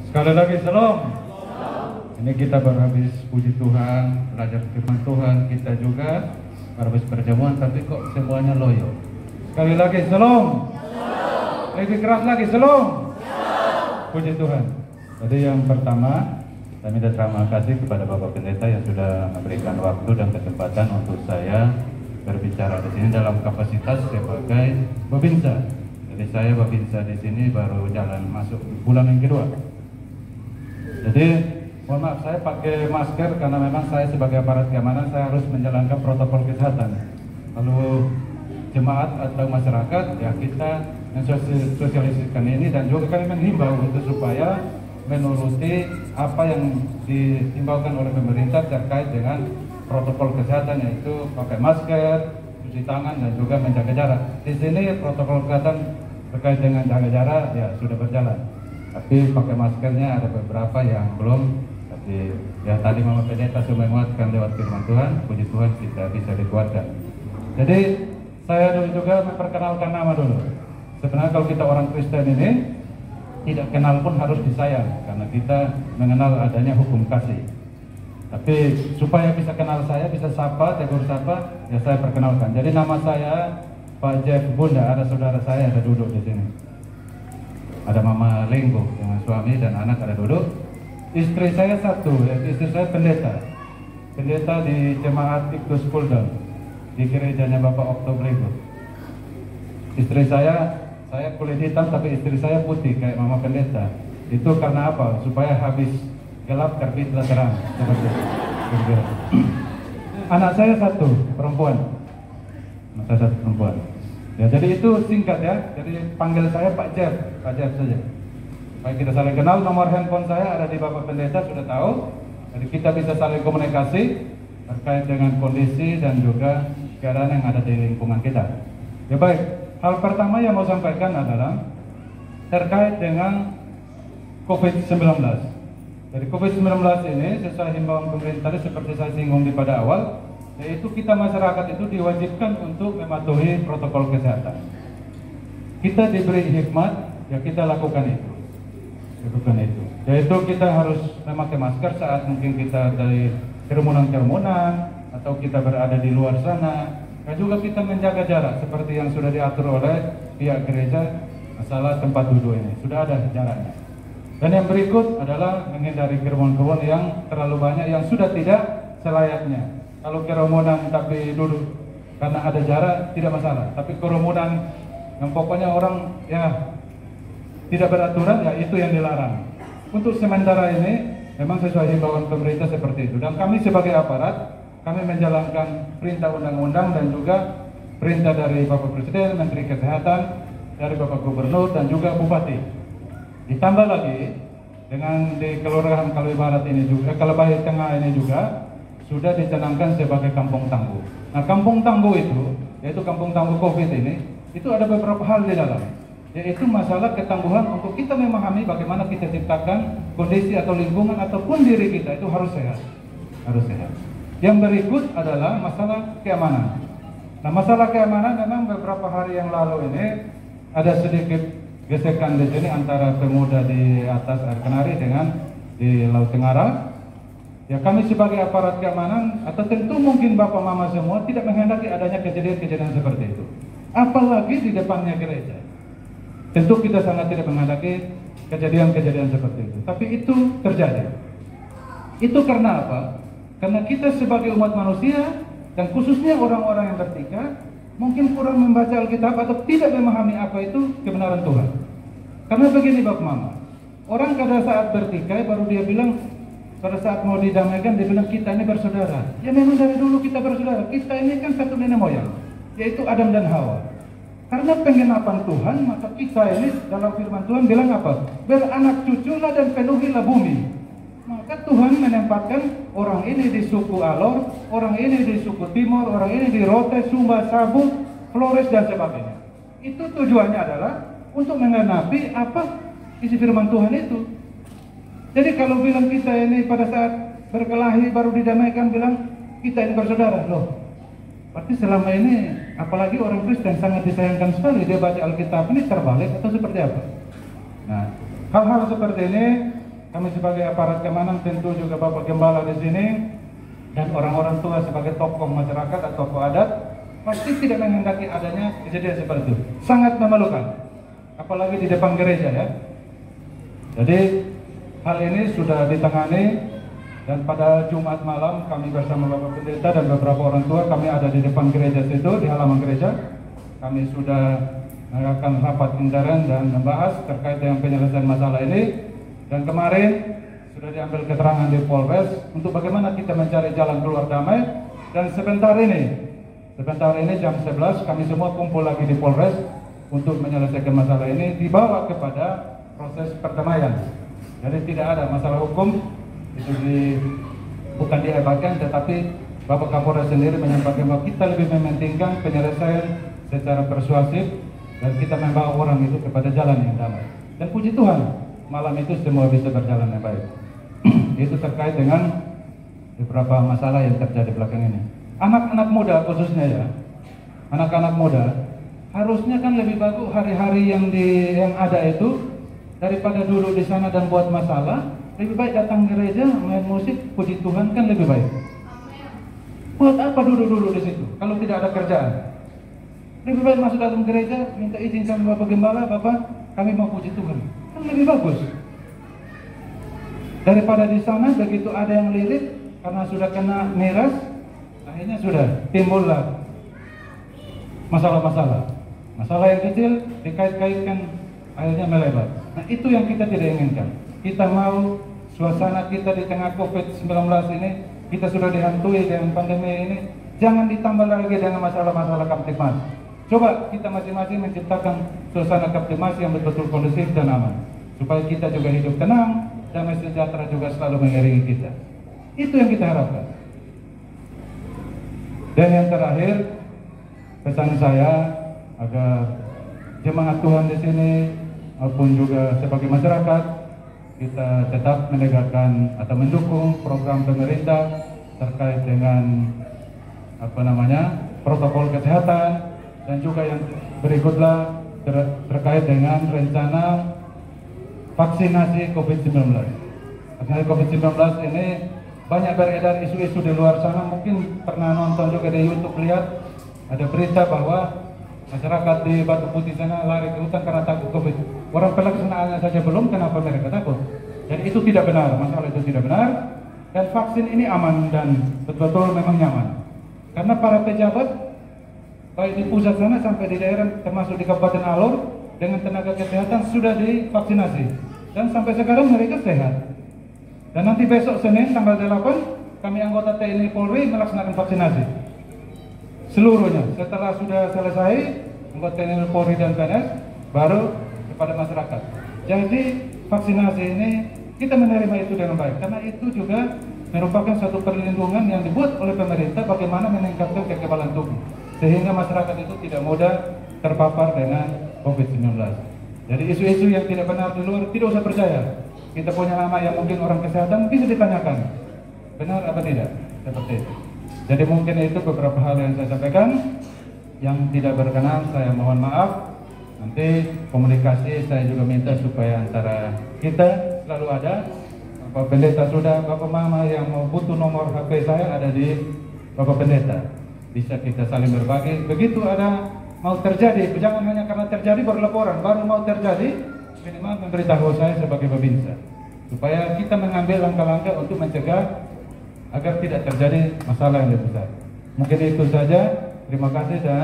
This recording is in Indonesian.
Sekali lagi shalom. Ini kita baru habis puji Tuhan, belajar firman Tuhan, kita juga baru habis perjamuan, tapi kok semuanya loyo. Sekali lagi shalom. Lebih keras lagi shalom. Puji Tuhan. Jadi yang pertama, saya minta terima kasih kepada Bapak Pendeta yang sudah memberikan waktu dan kesempatan untuk saya berbicara di sini dalam kapasitas sebagai Babinsa. Jadi saya Babinsa di sini baru jalan masuk bulan yang kedua. Jadi mohon maaf, saya pakai masker karena memang saya sebagai aparat keamanan saya harus menjalankan protokol kesehatan. Lalu jemaat atau masyarakat ya kita mensosialisasikan ini, dan juga kami menghimbau untuk supaya menuruti apa yang dihimbaukan oleh pemerintah terkait dengan protokol kesehatan, yaitu pakai masker, cuci tangan, dan juga menjaga jarak. Di sini protokol kesehatan terkait dengan jaga jarak ya sudah berjalan, tapi pakai maskernya ada beberapa yang belum. Tapi ya tadi Mama Pendeta sudah menguatkan lewat firman Tuhan, puji Tuhan kita bisa dikuatkan. Jadi saya dulu juga memperkenalkan nama dulu. Sebenarnya kalau kita orang Kristen ini tidak kenal pun harus disayang, karena kita mengenal adanya hukum kasih. Tapi supaya bisa kenal saya, bisa sapa, tegur sapa, ya saya perkenalkan. Jadi nama saya Pak Jeff Bunda, ada saudara saya ada duduk di sini. Ada Mama Lenggo dengan suami dan anak ada duduk. Istri saya satu, yaitu istri saya pendeta. Pendeta di Jemaat Iktus Puldam di gerejanya Bapak Oktober. Istri saya kulit hitam tapi istri saya putih kayak Mama Pendeta. Itu karena apa? Supaya habis gelap terbitlah terang, seperti itu. Anak saya satu perempuan. Anak saya satu perempuan. Ya, jadi itu singkat ya. Jadi panggil saya Pak Jeff saja. Supaya kita saling kenal. Nomor handphone saya ada di Bapak Pendeta, sudah tahu. Jadi kita bisa saling komunikasi terkait dengan kondisi dan juga keadaan yang ada di lingkungan kita. Ya baik, hal pertama yang mau sampaikan adalah terkait dengan COVID-19. Jadi COVID-19 ini sesuai himbauan pemerintah seperti saya singgung di pada awal, yaitu kita masyarakat itu diwajibkan untuk mematuhi protokol kesehatan. Kita diberi hikmat, ya kita lakukan itu. Yaitu kita harus memakai masker saat mungkin kita dari kerumunan-kerumunan atau kita berada di luar sana, dan juga kita menjaga jarak seperti yang sudah diatur oleh pihak gereja. Masalah tempat duduk ini sudah ada jaraknya. Dan yang berikut adalah menghindari kerumunan yang terlalu banyak yang sudah tidak selayaknya. Kalau kerumunan tapi duduk karena ada jarak tidak masalah, tapi kerumunan yang pokoknya orang ya tidak beraturan, ya itu yang dilarang. Untuk sementara ini memang sesuai himbauan pemerintah seperti itu, dan kami sebagai aparat kami menjalankan perintah undang-undang dan juga perintah dari Bapak Presiden, Menteri Kesehatan, dari Bapak Gubernur dan juga Bupati. Ditambah lagi dengan di Kelurahan Kalui Barat ini juga, Kalui Tengah ini juga sudah dicanangkan sebagai kampung tangguh. Nah, kampung tangguh itu, yaitu kampung tangguh COVID ini, itu ada beberapa hal di dalam, yaitu masalah ketangguhan untuk kita memahami bagaimana kita ciptakan kondisi atau lingkungan ataupun diri kita itu harus sehat. Yang berikut adalah masalah keamanan. Nah, masalah keamanan memang beberapa hari yang lalu ini ada sedikit gesekan di sini antara pemuda di atas air Kenari dengan di Laut Tengara. Ya, kami sebagai aparat keamanan atau tentu mungkin Bapak Mama semua tidak menghendaki adanya kejadian-kejadian seperti itu, apalagi di depannya gereja. Tentu kita sangat tidak menghendaki kejadian-kejadian seperti itu, tapi itu terjadi. Itu karena apa? Karena kita sebagai umat manusia dan khususnya orang-orang yang bertikai mungkin kurang membaca Alkitab atau tidak memahami apa itu kebenaran Tuhan. Karena begini Bapak Mama, orang pada saat bertikai baru dia bilang, pada saat mau didamaikan dia bilang kita ini bersaudara. Ya memang dari dulu kita bersaudara, kita ini kan satu nenek moyang, yaitu Adam dan Hawa. Karena penggenapan Tuhan, maka kita ini dalam firman Tuhan bilang apa? Beranak cuculah dan penuhilah bumi. Maka Tuhan menempatkan orang ini di suku Alor, orang ini di suku Timur, orang ini di Rote, Sumba, Sabu, Flores dan sebagainya. Itu tujuannya adalah untuk menggenapi apa isi firman Tuhan itu. Jadi kalau bilang kita ini pada saat berkelahi baru didamaikan bilang kita ini bersaudara, loh. Berarti selama ini apalagi orang Kristen sangat disayangkan sekali dia baca Alkitab ini terbalik atau seperti apa? Nah, hal-hal seperti ini kami sebagai aparat keamanan, tentu juga Bapak Gembala di sini dan orang-orang tua sebagai tokoh masyarakat atau tokoh adat pasti tidak menghendaki adanya kejadian seperti itu. Sangat memalukan, apalagi di depan gereja ya. Jadi hal ini sudah ditangani dan pada Jumat malam kami bersama Bapak Pendeta dan beberapa orang tua kami ada di depan gereja situ, di halaman gereja. Kami sudah melakukan rapat intern dan membahas terkait dengan penyelesaian masalah ini. Dan kemarin sudah diambil keterangan di Polres untuk bagaimana kita mencari jalan keluar damai. Dan sebentar ini jam 11 kami semua kumpul lagi di Polres untuk menyelesaikan masalah ini, dibawa kepada proses perdamaian. Jadi tidak ada masalah hukum, itu bukan diabaikan, tetapi Bapak Kapolres sendiri menyampaikan bahwa kita lebih mementingkan penyelesaian secara persuasif dan kita membawa orang itu kepada jalan yang damai. Dan puji Tuhan, malam itu semua bisa berjalan dengan baik. Itu terkait dengan beberapa masalah yang terjadi belakang ini. Anak-anak muda khususnya ya, anak-anak muda harusnya kan lebih bagus hari-hari yang ada itu daripada duduk di sana dan buat masalah. Lebih baik datang gereja, main musik, puji Tuhan kan lebih baik. Buat apa duduk-duduk di situ kalau tidak ada kerjaan? Lebih baik masuk dalam gereja, minta izin sama Bapak Gembala, Bapak kami mau puji Tuhan, kan lebih bagus. Daripada di sana begitu ada yang lirik karena sudah kena miras, akhirnya sudah timbullah masalah-masalah. Masalah yang kecil dikait-kaitkan akhirnya melebar. Nah itu yang kita tidak inginkan. Kita mau suasana kita di tengah COVID-19 ini, kita sudah dihantui dengan pandemi ini, jangan ditambah lagi dengan masalah-masalah Kamtibmas. Coba kita masing-masing menciptakan suasana Kamtibmas yang betul-betul kondusif dan aman, supaya kita juga hidup tenang, damai sejahtera juga selalu mengiringi kita. Itu yang kita harapkan. Dan yang terakhir, pesan saya agar jemaat Tuhan di sini maupun juga sebagai masyarakat, kita tetap menegakkan atau mendukung program pemerintah terkait dengan protokol kesehatan, dan juga yang berikutlah terkait dengan rencana vaksinasi COVID-19. Vaksinasi COVID-19 ini banyak beredar isu-isu di luar sana, mungkin pernah nonton juga di YouTube, lihat ada berita bahwa masyarakat di Batu Putih sana lari ke hutan karena takut COVID. Orang pelaksanaannya saja belum, kenapa mereka takut? Jadi itu tidak benar, masalah itu tidak benar. Dan vaksin ini aman dan betul-betul memang nyaman. Karena para pejabat, baik di pusat sana sampai di daerah, termasuk di Kabupaten Alor, dengan tenaga kesehatan sudah divaksinasi. Dan sampai sekarang mereka sehat. Dan nanti besok Senin tanggal 8, kami anggota TNI Polri melaksanakan vaksinasi. Seluruhnya, setelah sudah selesai, anggota TNI Polri dan PNS, baru kepada masyarakat. Jadi vaksinasi ini kita menerima itu dengan baik, karena itu juga merupakan satu perlindungan yang dibuat oleh pemerintah bagaimana meningkatkan kekebalan tubuh, sehingga masyarakat itu tidak mudah terpapar dengan COVID-19. Jadi isu-isu yang tidak benar di luar tidak usah percaya. Kita punya nama yang mungkin orang kesehatan bisa ditanyakan, benar apa tidak, seperti itu. Jadi mungkin itu beberapa hal yang saya sampaikan. Yang tidak berkenan saya mohon maaf. Nanti komunikasi saya juga minta supaya antara kita selalu ada. Bapak Pendeta sudah, Bapak Mama yang mau butuh nomor HP saya ada di Bapak Pendeta. Bisa kita saling berbagi. Begitu ada mau terjadi, jangan hanya karena terjadi baru laporan, baru mau terjadi minimal memberitahu saya sebagai Babinsa, supaya kita mengambil langkah-langkah untuk mencegah agar tidak terjadi masalah yang lebih besar. Mungkin itu saja. Terima kasih dan